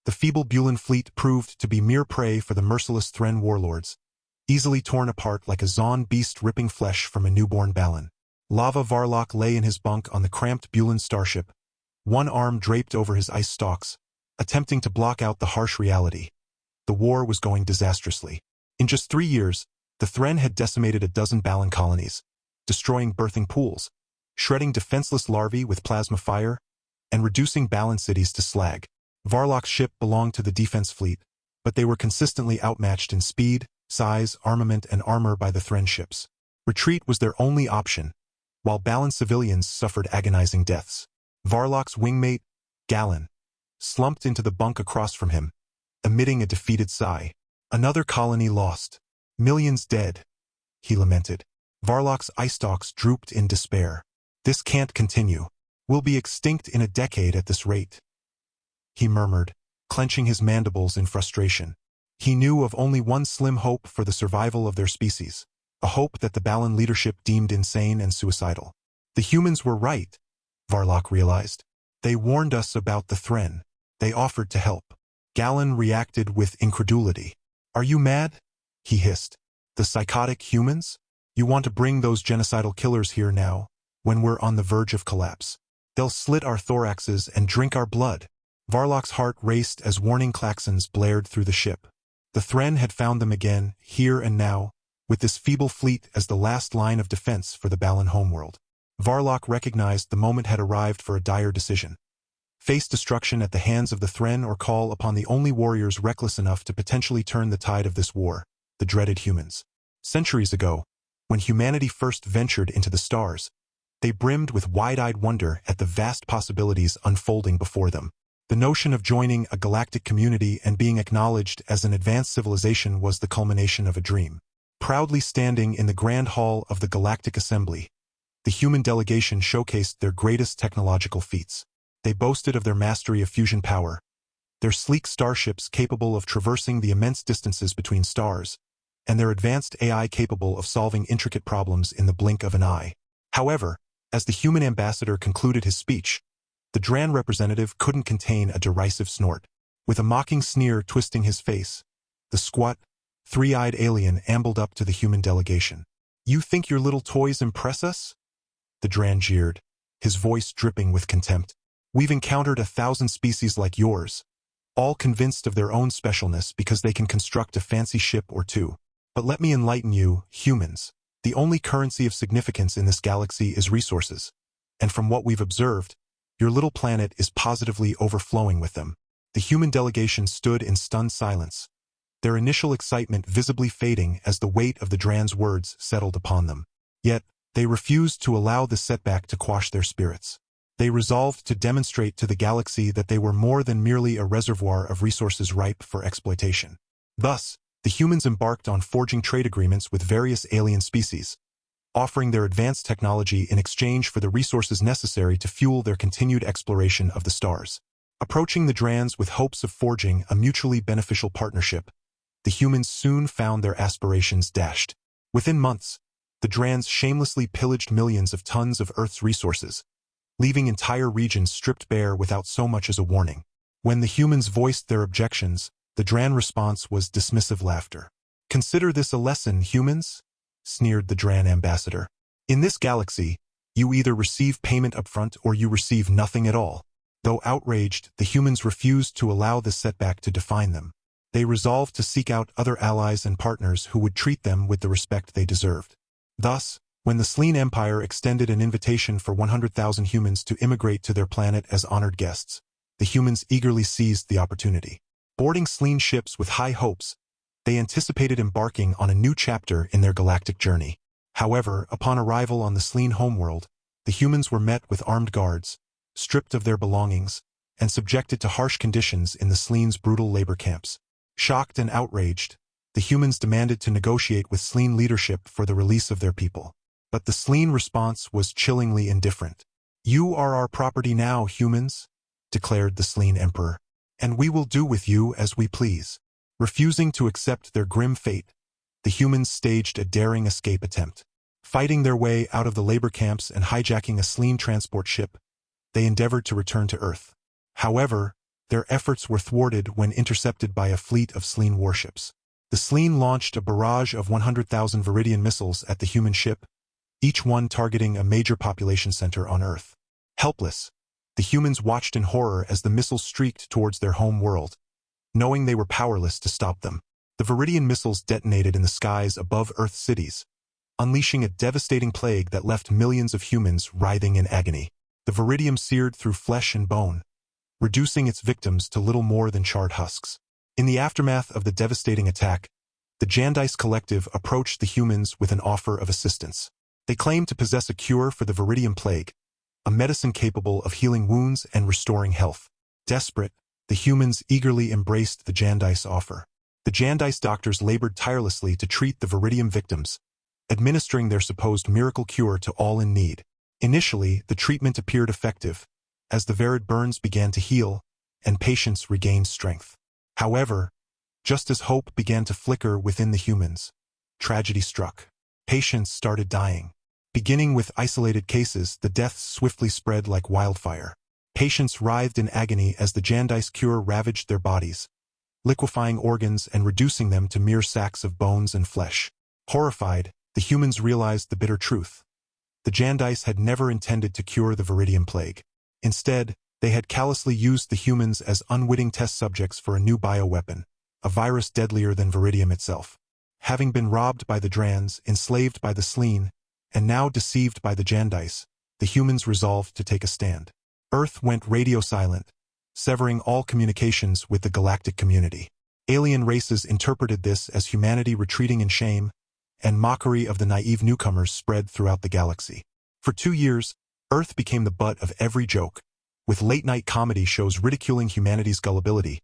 The feeble Bulan fleet proved to be mere prey for the merciless Thren warlords, easily torn apart like a Zon beast ripping flesh from a newborn Balan. Lava Varlock lay in his bunk on the cramped Bulan Starship, one arm draped over his ice stalks, attempting to block out the harsh reality. The war was going disastrously. In just 3 years, the Thren had decimated a dozen Balan colonies, destroying birthing pools, shredding defenseless larvae with plasma fire, and reducing Balan cities to slag. Varlock's ship belonged to the defense fleet, but they were consistently outmatched in speed, size, armament, and armor by the Thren ships. Retreat was their only option, while Balan civilians suffered agonizing deaths. Varlock's wingmate, Galan, slumped into the bunk across from him, emitting a defeated sigh. Another colony lost. Millions dead, he lamented. Varlock's eye stalks drooped in despair. This can't continue. We'll be extinct in a decade at this rate, he murmured, clenching his mandibles in frustration. He knew of only one slim hope for the survival of their species, a hope that the Balan leadership deemed insane and suicidal. The humans were right, Varlock realized. They warned us about the Thren. They offered to help. Galan reacted with incredulity. Are you mad? He hissed. The psychotic humans? You want to bring those genocidal killers here now, when we're on the verge of collapse. They'll slit our thoraxes and drink our blood. Varlock's heart raced as warning klaxons blared through the ship. The Thren had found them again, here and now, with this feeble fleet as the last line of defense for the Balan homeworld. Varlock recognized the moment had arrived for a dire decision. Face destruction at the hands of the Thren or call upon the only warriors reckless enough to potentially turn the tide of this war, the dreaded humans. Centuries ago, when humanity first ventured into the stars, they brimmed with wide-eyed wonder at the vast possibilities unfolding before them. The notion of joining a galactic community and being acknowledged as an advanced civilization was the culmination of a dream. Proudly standing in the Grand Hall of the Galactic Assembly, the human delegation showcased their greatest technological feats. They boasted of their mastery of fusion power, their sleek starships capable of traversing the immense distances between stars, and their advanced AI capable of solving intricate problems in the blink of an eye. However, as the human ambassador concluded his speech, the Thren representative couldn't contain a derisive snort. With a mocking sneer twisting his face, the squat, three-eyed alien ambled up to the human delegation. You think your little toys impress us? The Thren jeered, his voice dripping with contempt. We've encountered 1,000 species like yours, all convinced of their own specialness because they can construct a fancy ship or two. But let me enlighten you, humans. The only currency of significance in this galaxy is resources, and from what we've observed, your little planet is positively overflowing with them. The human delegation stood in stunned silence, their initial excitement visibly fading as the weight of the Thren's words settled upon them. Yet, they refused to allow this setback to quash their spirits. They resolved to demonstrate to the galaxy that they were more than merely a reservoir of resources ripe for exploitation. Thus, the humans embarked on forging trade agreements with various alien species, offering their advanced technology in exchange for the resources necessary to fuel their continued exploration of the stars. Approaching the Threns with hopes of forging a mutually beneficial partnership, the humans soon found their aspirations dashed. Within months, the Threns shamelessly pillaged millions of tons of Earth's resources, leaving entire regions stripped bare without so much as a warning. When the humans voiced their objections, the Thren response was dismissive laughter. Consider this a lesson, humans, sneered the Thren ambassador. In this galaxy, you either receive payment upfront or you receive nothing at all. Though outraged, the humans refused to allow this setback to define them. They resolved to seek out other allies and partners who would treat them with the respect they deserved. Thus, when the Sleen Empire extended an invitation for 100,000 humans to immigrate to their planet as honored guests, the humans eagerly seized the opportunity. Boarding Sleen ships with high hopes, they anticipated embarking on a new chapter in their galactic journey. However, upon arrival on the Sleen homeworld, the humans were met with armed guards, stripped of their belongings, and subjected to harsh conditions in the Sleen's brutal labor camps. Shocked and outraged, the humans demanded to negotiate with Sleen leadership for the release of their people. But the Sleen response was chillingly indifferent. You are our property now, humans, declared the Sleen Emperor, and we will do with you as we please. Refusing to accept their grim fate, the humans staged a daring escape attempt. Fighting their way out of the labor camps and hijacking a Sleen transport ship, they endeavored to return to Earth. However, their efforts were thwarted when intercepted by a fleet of Sleen warships. The Sleen launched a barrage of 100,000 Viridian missiles at the human ship, each one targeting a major population center on Earth. Helpless, the humans watched in horror as the missiles streaked towards their home world, knowing they were powerless to stop them. The Viridian missiles detonated in the skies above Earth cities, unleashing a devastating plague that left millions of humans writhing in agony. The Viridium seared through flesh and bone, reducing its victims to little more than charred husks. In the aftermath of the devastating attack, the Jandice Collective approached the humans with an offer of assistance. They claimed to possess a cure for the Viridium plague, a medicine capable of healing wounds and restoring health. Desperate, the humans eagerly embraced the Jandice offer. The Jandice doctors labored tirelessly to treat the Viridium victims, administering their supposed miracle cure to all in need. Initially, the treatment appeared effective, as the varied burns began to heal, and patients regained strength. However, just as hope began to flicker within the humans, tragedy struck. Patients started dying. Beginning with isolated cases, the deaths swiftly spread like wildfire. Patients writhed in agony as the Jandice cure ravaged their bodies, liquefying organs and reducing them to mere sacks of bones and flesh. Horrified, the humans realized the bitter truth. The Jandice had never intended to cure the Viridium plague. Instead, they had callously used the humans as unwitting test subjects for a new bioweapon, a virus deadlier than Viridium itself. Having been robbed by the Drans, enslaved by the Sleen, and now deceived by the Jandice, the humans resolved to take a stand. Earth went radio silent, severing all communications with the galactic community. Alien races interpreted this as humanity retreating in shame, and mockery of the naive newcomers spread throughout the galaxy. For 2 years, Earth became the butt of every joke, with late-night comedy shows ridiculing humanity's gullibility,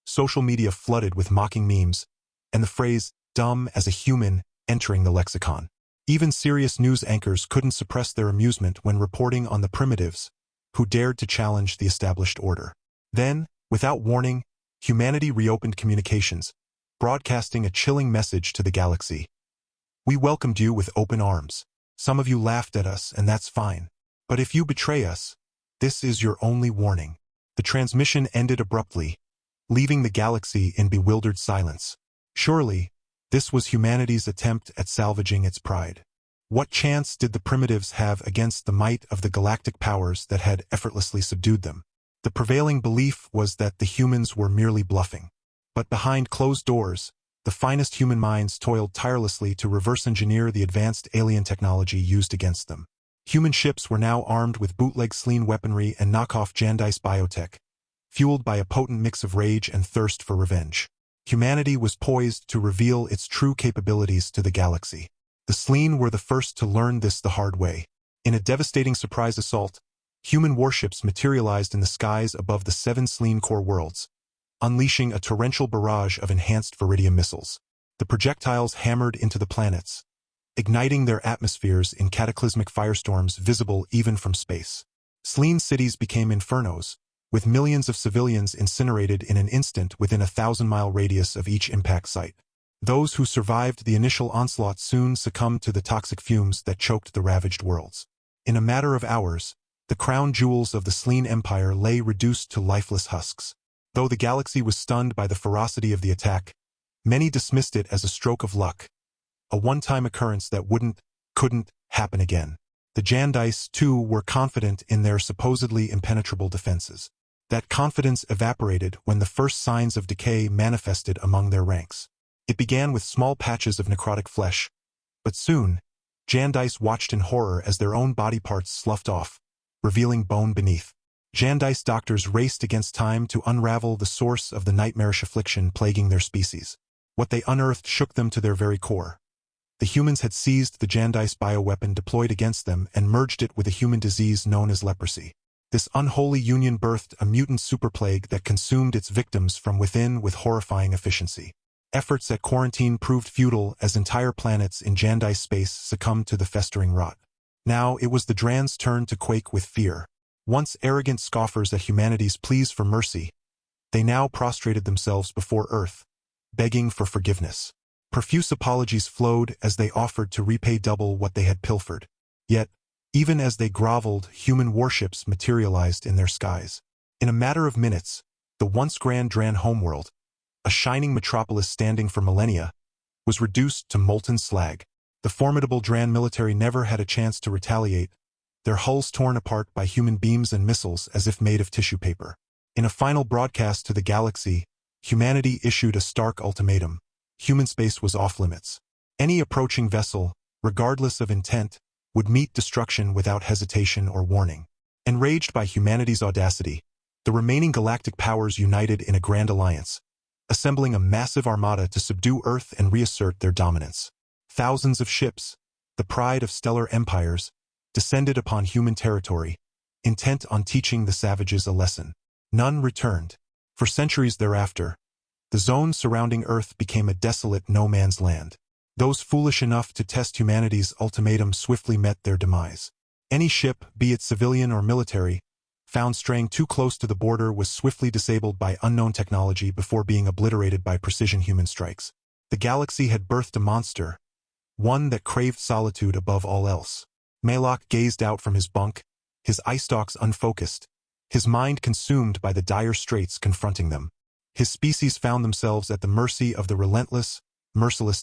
social media flooded with mocking memes, and the phrase, dumb as a human, entering the lexicon. Even serious news anchors couldn't suppress their amusement when reporting on the primitives, who dared to challenge the established order. Then, without warning, humanity reopened communications, broadcasting a chilling message to the galaxy. We welcomed you with open arms. Some of you laughed at us, and that's fine. But if you betray us, this is your only warning. The transmission ended abruptly, leaving the galaxy in bewildered silence. Surely, this was humanity's attempt at salvaging its pride. What chance did the primitives have against the might of the galactic powers that had effortlessly subdued them? The prevailing belief was that the humans were merely bluffing. But behind closed doors, the finest human minds toiled tirelessly to reverse-engineer the advanced alien technology used against them. Human ships were now armed with bootleg Sleen weaponry and knockoff Jandice biotech, fueled by a potent mix of rage and thirst for revenge. Humanity was poised to reveal its true capabilities to the galaxy. The Sleen were the first to learn this the hard way. In a devastating surprise assault, human warships materialized in the skies above the 7 Sleen core worlds, unleashing a torrential barrage of enhanced Viridium missiles. The projectiles hammered into the planets, igniting their atmospheres in cataclysmic firestorms visible even from space. Sleen cities became infernos, with millions of civilians incinerated in an instant within a 1,000-mile radius of each impact site. Those who survived the initial onslaught soon succumbed to the toxic fumes that choked the ravaged worlds. In a matter of hours, the crown jewels of the Sleen Empire lay reduced to lifeless husks. Though the galaxy was stunned by the ferocity of the attack, many dismissed it as a stroke of luck, a one-time occurrence that couldn't happen again. The Jandice, too, were confident in their supposedly impenetrable defenses. That confidence evaporated when the first signs of decay manifested among their ranks. It began with small patches of necrotic flesh, but soon, Jandice watched in horror as their own body parts sloughed off, revealing bone beneath. Jandice doctors raced against time to unravel the source of the nightmarish affliction plaguing their species. What they unearthed shook them to their very core. The humans had seized the Jandice bioweapon deployed against them and merged it with a human disease known as leprosy. This unholy union birthed a mutant superplague that consumed its victims from within with horrifying efficiency. Efforts at quarantine proved futile as entire planets in Jandice space succumbed to the festering rot. Now it was the Dran's turn to quake with fear. Once arrogant scoffers at humanity's pleas for mercy, they now prostrated themselves before Earth, begging for forgiveness. Profuse apologies flowed as they offered to repay double what they had pilfered. Yet, even as they groveled, human warships materialized in their skies. In a matter of minutes, The once grand Thren homeworld, a shining metropolis standing for millennia, was reduced to molten slag. The formidable Thren military never had a chance to retaliate, their hulls torn apart by human beams and missiles as if made of tissue paper. In a final broadcast to the galaxy, humanity issued a stark ultimatum. Human space was off-limits. Any approaching vessel, regardless of intent, would meet destruction without hesitation or warning. Enraged by humanity's audacity, the remaining galactic powers united in a grand alliance, assembling a massive armada to subdue Earth and reassert their dominance. Thousands of ships, the pride of stellar empires, descended upon human territory, intent on teaching the savages a lesson. None returned. For centuries thereafter, the zone surrounding Earth became a desolate no-man's land. Those foolish enough to test humanity's ultimatum swiftly met their demise. Any ship, be it civilian or military, found straying too close to the border was swiftly disabled by unknown technology before being obliterated by precision human strikes. The galaxy had birthed a monster, one that craved solitude above all else. Varlock gazed out from his bunk, his eye stalks unfocused, his mind consumed by the dire straits confronting them. His species found themselves at the mercy of the relentless, merciless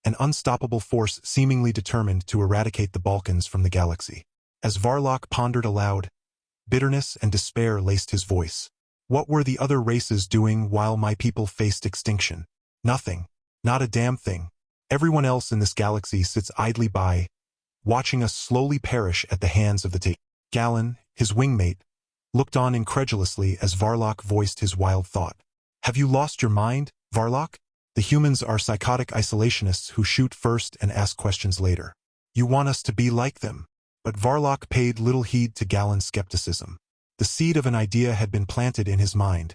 an unstoppable force seemingly determined to eradicate the Balkans from the galaxy. As Varlock pondered aloud, bitterness and despair laced his voice. What were the other races doing while my people faced extinction? Nothing. Not a damn thing. Everyone else in this galaxy sits idly by, watching us slowly perish at the hands of the Balan, his wingmate, looked on incredulously as Varlock voiced his wild thought. Have you lost your mind, Varlock? The humans are psychotic isolationists who shoot first and ask questions later. You want us to be like them. But Varlock paid little heed to Galen's skepticism. The seed of an idea had been planted in his mind,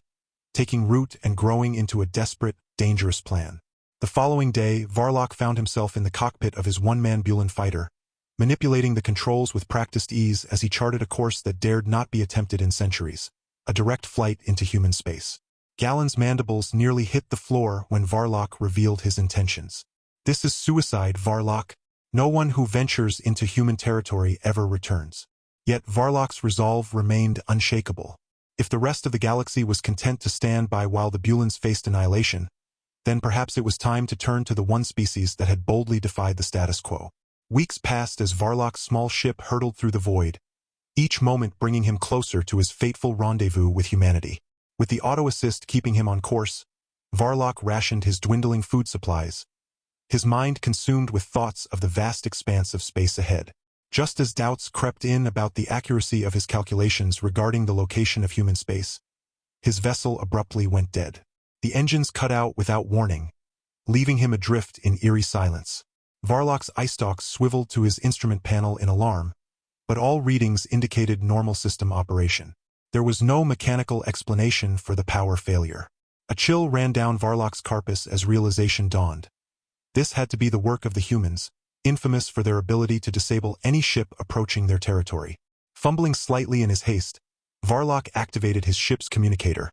taking root and growing into a desperate, dangerous plan. The following day, Varlock found himself in the cockpit of his one-man Bulan fighter, manipulating the controls with practiced ease as he charted a course that dared not be attempted in centuries, a direct flight into human space. Galen's mandibles nearly hit the floor when Varlock revealed his intentions. This is suicide, Varlock. No one who ventures into human territory ever returns. Yet Varlock's resolve remained unshakable. If the rest of the galaxy was content to stand by while the Bulans faced annihilation, then perhaps it was time to turn to the one species that had boldly defied the status quo. Weeks passed as Varlock's small ship hurtled through the void, each moment bringing him closer to his fateful rendezvous with humanity. With the auto-assist keeping him on course, Varlock rationed his dwindling food supplies, his mind consumed with thoughts of the vast expanse of space ahead. Just as doubts crept in about the accuracy of his calculations regarding the location of human space, his vessel abruptly went dead. The engines cut out without warning, leaving him adrift in eerie silence. Varlock's eye stalks swiveled to his instrument panel in alarm, but all readings indicated normal system operation. There was no mechanical explanation for the power failure. A chill ran down Varlock's carapace as realization dawned. This had to be the work of the humans, infamous for their ability to disable any ship approaching their territory. Fumbling slightly in his haste, Varlock activated his ship's communicator,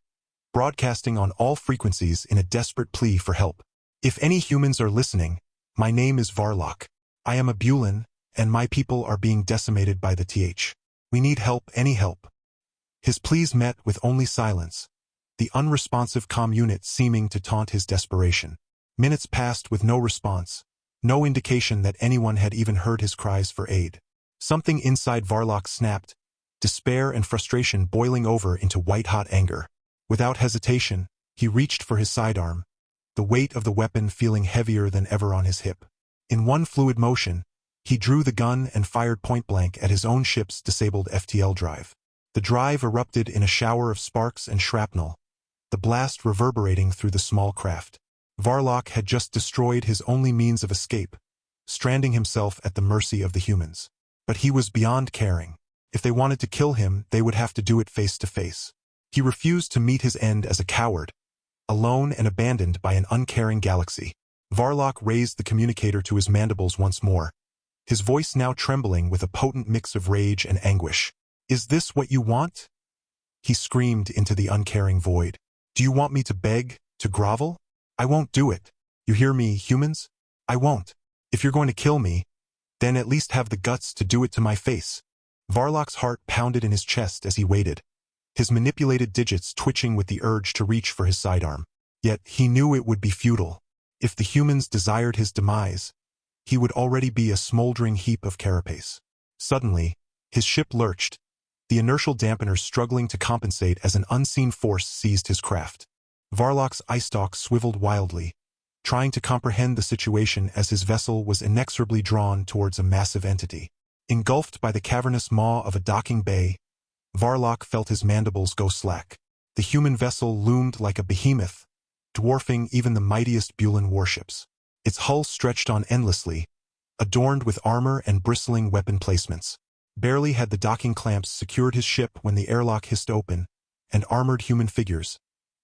broadcasting on all frequencies in a desperate plea for help. If any humans are listening, my name is Varlock. I am a Bulan, and my people are being decimated by the We need help, any help. His pleas met with only silence, the unresponsive comm unit seeming to taunt his desperation. Minutes passed with no response, no indication that anyone had even heard his cries for aid. Something inside Varlock snapped, despair and frustration boiling over into white-hot anger. Without hesitation, he reached for his sidearm, the weight of the weapon feeling heavier than ever on his hip. In one fluid motion, he drew the gun and fired point-blank at his own ship's disabled FTL drive. The drive erupted in a shower of sparks and shrapnel, the blast reverberating through the small craft. Varlock had just destroyed his only means of escape, stranding himself at the mercy of the humans. But he was beyond caring. If they wanted to kill him, they would have to do it face to face. He refused to meet his end as a coward, alone and abandoned by an uncaring galaxy. Varlock raised the communicator to his mandibles once more, his voice now trembling with a potent mix of rage and anguish. Is this what you want? He screamed into the uncaring void. Do you want me to beg, to grovel? I won't do it. You hear me, humans? I won't. If you're going to kill me, then at least have the guts to do it to my face. Varlock's heart pounded in his chest as he waited, his manipulated digits twitching with the urge to reach for his sidearm. Yet he knew it would be futile. If the humans desired his demise, he would already be a smoldering heap of carapace. Suddenly, his ship lurched, the inertial dampeners struggling to compensate as an unseen force seized his craft. Varlock's eye stalk swiveled wildly, trying to comprehend the situation as his vessel was inexorably drawn towards a massive entity. Engulfed by the cavernous maw of a docking bay, Varlock felt his mandibles go slack. The human vessel loomed like a behemoth, dwarfing even the mightiest Bulan warships. Its hull stretched on endlessly, adorned with armor and bristling weapon placements. Barely had the docking clamps secured his ship when the airlock hissed open, and armored human figures,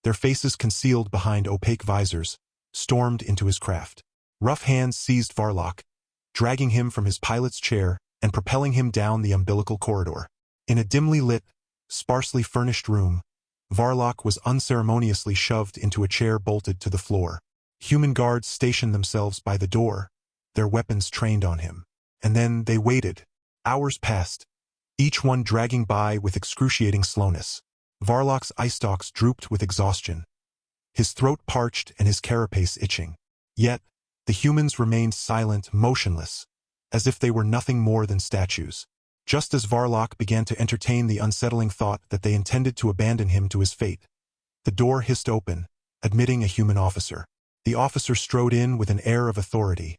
their faces concealed behind opaque visors, stormed into his craft. Rough hands seized Varlock, dragging him from his pilot's chair and propelling him down the umbilical corridor. In a dimly lit, sparsely furnished room, Varlock was unceremoniously shoved into a chair bolted to the floor. Human guards stationed themselves by the door, their weapons trained on him. And then they waited. Hours passed, each one dragging by with excruciating slowness. Varlock's eye stalks drooped with exhaustion, his throat parched and his carapace itching. Yet, the humans remained silent, motionless, as if they were nothing more than statues. Just as Varlock began to entertain the unsettling thought that they intended to abandon him to his fate, the door hissed open, admitting a human officer. The officer strode in with an air of authority,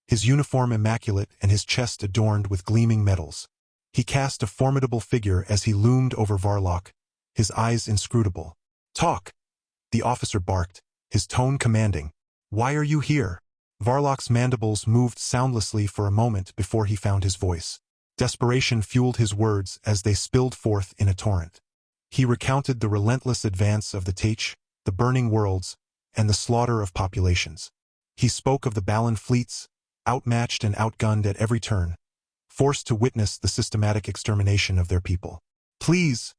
his uniform immaculate and his chest adorned with gleaming medals. He cast a formidable figure as he loomed over Varlock, his eyes inscrutable. "Talk!" the officer barked, his tone commanding. "Why are you here?" Varlock's mandibles moved soundlessly for a moment before he found his voice. Desperation fueled his words as they spilled forth in a torrent. He recounted the relentless advance of the Thren, the burning worlds, and the slaughter of populations. He spoke of the Balan fleets, outmatched and outgunned at every turn, forced to witness the systematic extermination of their people. "Please,"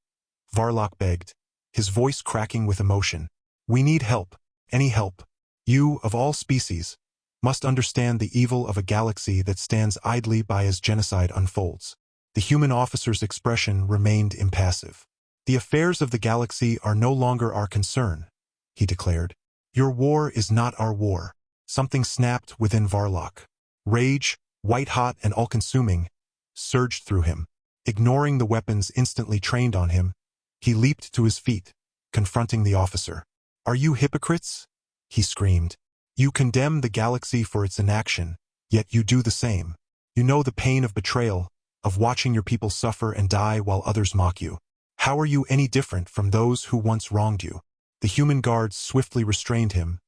Varlock begged, his voice cracking with emotion. "We need help, any help. You, of all species, must understand the evil of a galaxy that stands idly by as genocide unfolds." The human officer's expression remained impassive. "The affairs of the galaxy are no longer our concern," he declared. "Your war is not our war." Something snapped within Varlock. Rage, white-hot and all-consuming, surged through him. Ignoring the weapons instantly trained on him, he leaped to his feet, confronting the officer. "Are you hypocrites?" he screamed. "You condemn the galaxy for its inaction, yet you do the same. You know the pain of betrayal, of watching your people suffer and die while others mock you. How are you any different from those who once wronged you?" The human guards swiftly restrained him,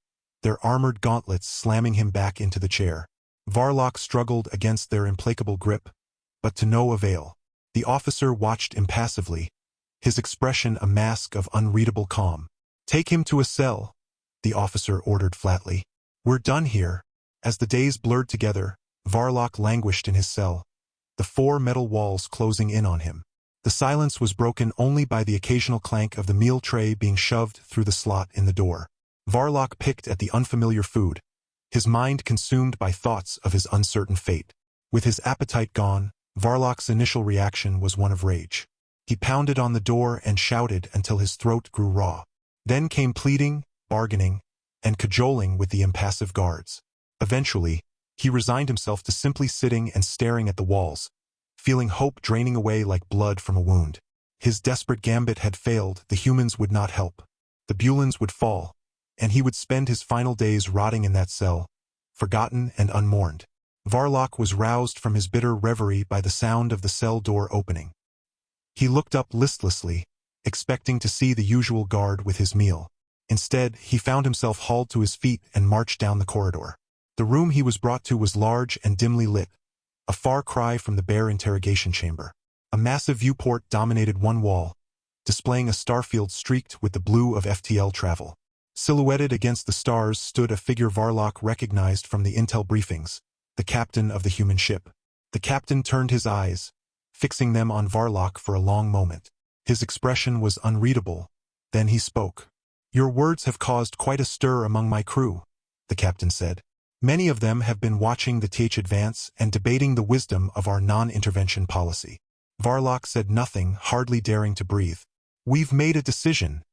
their armored gauntlets slamming him back into the chair. Varlock struggled against their implacable grip, but to no avail. The officer watched impassively, his expression a mask of unreadable calm. "Take him to a cell," the officer ordered flatly. "We're done here." As the days blurred together, Varlock languished in his cell, the four metal walls closing in on him. The silence was broken only by the occasional clank of the meal tray being shoved through the slot in the door. Varlock picked at the unfamiliar food, his mind consumed by thoughts of his uncertain fate. With his appetite gone, Varlock's initial reaction was one of rage. He pounded on the door and shouted until his throat grew raw. Then came pleading, bargaining, and cajoling with the impassive guards. Eventually, he resigned himself to simply sitting and staring at the walls, feeling hope draining away like blood from a wound. His desperate gambit had failed, the humans would not help. The Bulans would fall, and he would spend his final days rotting in that cell, forgotten and unmourned. Varlock was roused from his bitter reverie by the sound of the cell door opening. He looked up listlessly, expecting to see the usual guard with his meal. Instead, he found himself hauled to his feet and marched down the corridor. The room he was brought to was large and dimly lit, a far cry from the bare interrogation chamber. A massive viewport dominated one wall, displaying a starfield streaked with the blue of FTL travel. Silhouetted against the stars stood a figure Varlock recognized from the intel briefings, the captain of the human ship. The captain turned his eyes, fixing them on Varlock for a long moment. His expression was unreadable. Then he spoke. "Your words have caused quite a stir among my crew," the captain said. "Many of them have been watching the Thren advance and debating the wisdom of our non-intervention policy." Varlock said nothing, hardly daring to breathe. "We've made a decision,"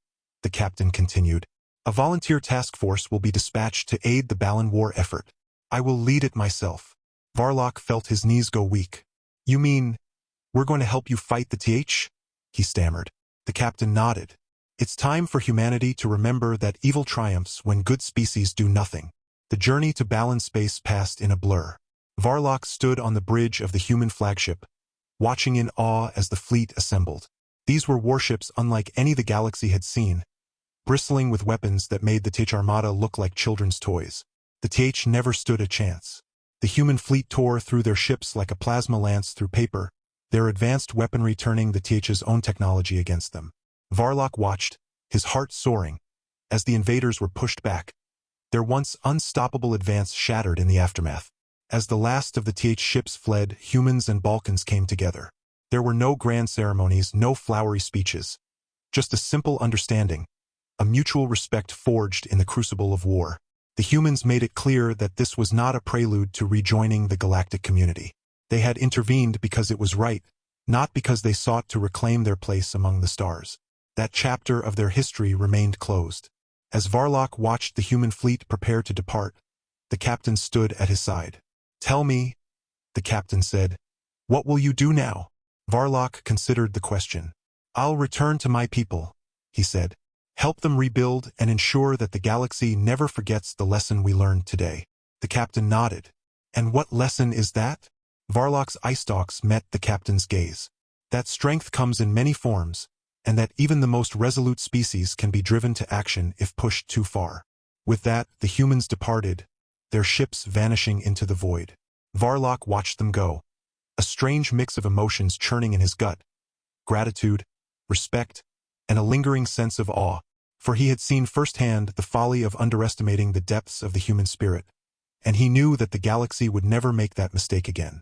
the captain continued. "A volunteer task force will be dispatched to aid the Balan war effort. I will lead it myself." Varlock felt his knees go weak. "You mean, we're going to help you fight the Th?" he stammered. The captain nodded. "It's time for humanity to remember that evil triumphs when good species do nothing." The journey to Balan space passed in a blur. Varlock stood on the bridge of the human flagship, watching in awe as the fleet assembled. These were warships unlike any the galaxy had seen, bristling with weapons that made the Th armada look like children's toys. The Th never stood a chance. The human fleet tore through their ships like a plasma lance through paper, their advanced weaponry turning the Th's own technology against them. Varlock watched, his heart soaring, as the invaders were pushed back, their once unstoppable advance shattered in the aftermath. As the last of the Th ships fled, humans and Balkans came together. There were no grand ceremonies, no flowery speeches, just a simple understanding, a mutual respect forged in the crucible of war. The humans made it clear that this was not a prelude to rejoining the galactic community. They had intervened because it was right, not because they sought to reclaim their place among the stars. That chapter of their history remained closed. As Varlock watched the human fleet prepare to depart, the captain stood at his side. "Tell me," the captain said, "what will you do now?" Varlock considered the question. "I'll return to my people," he said. "Help them rebuild and ensure that the galaxy never forgets the lesson we learned today." The captain nodded. "And what lesson is that?" Varlock's eye stalks met the captain's gaze. "That strength comes in many forms, and that even the most resolute species can be driven to action if pushed too far." With that, the humans departed, their ships vanishing into the void. Varlock watched them go, a strange mix of emotions churning in his gut: gratitude, respect, and a lingering sense of awe, for he had seen firsthand the folly of underestimating the depths of the human spirit, and he knew that the galaxy would never make that mistake again.